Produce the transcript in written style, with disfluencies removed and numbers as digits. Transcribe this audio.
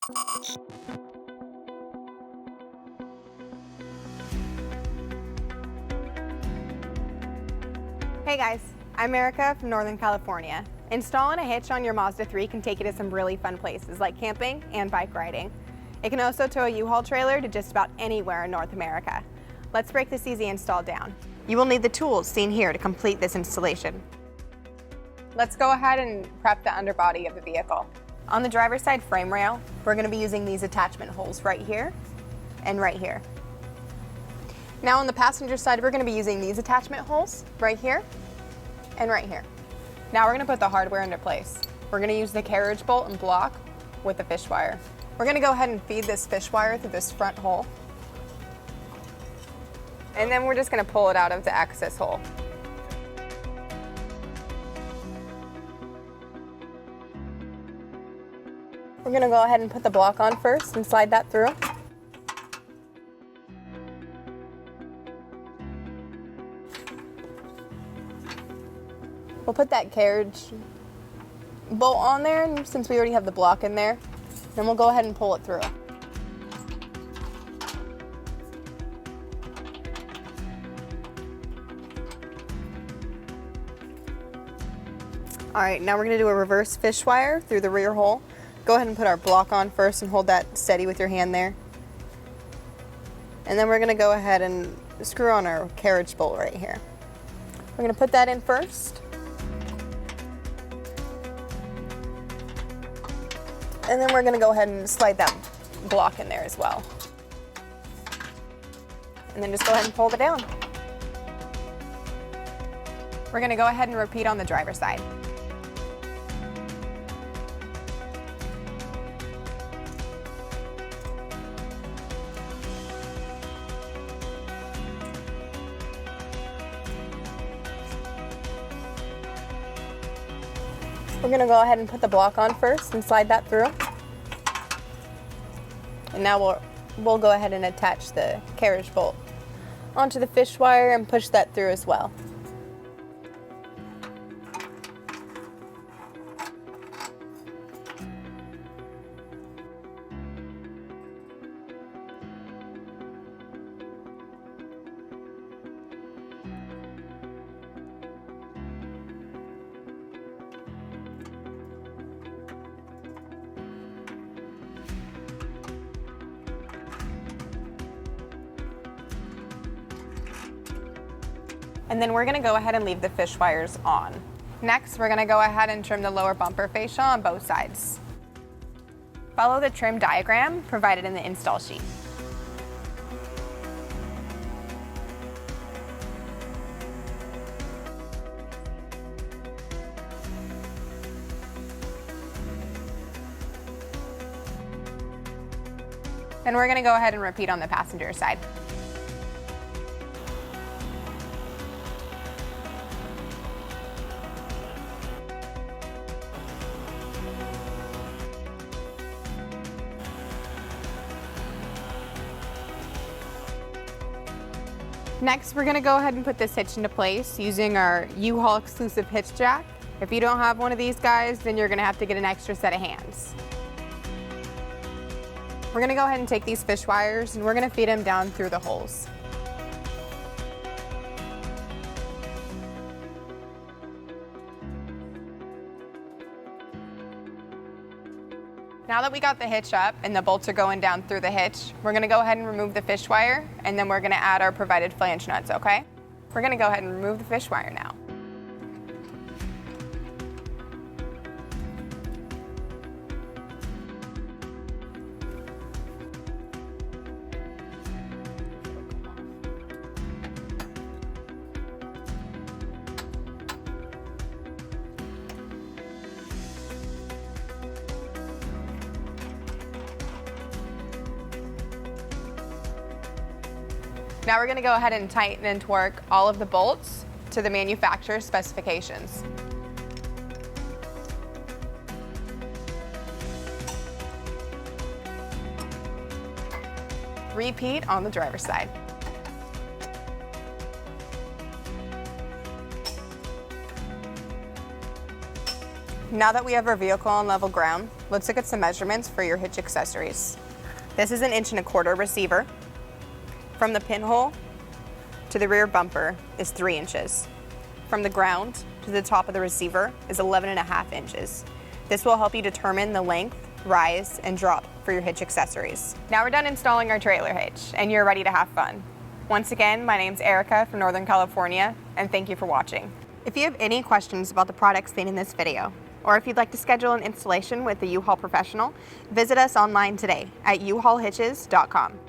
Hey guys, I'm Erica from Northern California. Installing a hitch on your Mazda 3 can take you to some really fun places like camping and bike riding. It can also tow a U-Haul trailer to just about anywhere in North America. Let's break this easy install down. You will need the tools seen here to complete this installation. Let's go ahead and prep the underbody of the vehicle. On the driver's side frame rail, we're going to be using these attachment holes right here and right here. Now on the passenger side, we're going to be using these attachment holes right here and right here. Now we're going to put the hardware into place. We're going to use the carriage bolt and block with the fish wire. We're going to go ahead and feed this fish wire through this front hole. And then we're just going to pull it out of the access hole. We're going to go ahead and put the block on first and slide that through. We'll put that carriage bolt on there, and since we already have the block in there, then we'll go ahead and pull it through. All right, now we're going to do a reverse fish wire through the rear hole. Go ahead and put our block on first and hold that steady with your hand there. And then we're going to go ahead and screw on our carriage bolt right here. We're going to put that in first. And then we're going to go ahead and slide that block in there as well. And then just go ahead and fold it down. We're going to go ahead and repeat on the driver's side. We're going to go ahead and put the block on first and slide that through. And now we'll go ahead and attach the carriage bolt onto the fish wire and push that through as well. And then we're going to go ahead and leave the fish wires on. Next, we're going to go ahead and trim the lower bumper fascia on both sides. Follow the trim diagram provided in the install sheet. Then we're going to go ahead and repeat on the passenger side. Next, we're going to go ahead and put this hitch into place using our U-Haul exclusive hitch jack. If you don't have one of these guys, then you're going to have to get an extra set of hands. We're going to go ahead and take these fish wires and we're going to feed them down through the holes. Now that we got the hitch up and the bolts are going down through the hitch, we're going to go ahead and remove the fish wire, and then we're going to add our provided flange nuts, okay? We're going to go ahead and remove the fish wire now. Now we're going to go ahead and tighten and torque all of the bolts to the manufacturer's specifications. Repeat on the driver's side. Now that we have our vehicle on level ground, let's look at some measurements for your hitch accessories. This is an 1.25 inch receiver. From the pinhole to the rear bumper is 3 inches. From the ground to the top of the receiver is 11.5 inches. This will help you determine the length, rise, and drop for your hitch accessories. Now we're done installing our trailer hitch, and you're ready to have fun. Once again, my name's Erica from Northern California, and thank you for watching. If you have any questions about the products seen in this video, or if you'd like to schedule an installation with a U-Haul professional, visit us online today at uhaulhitches.com.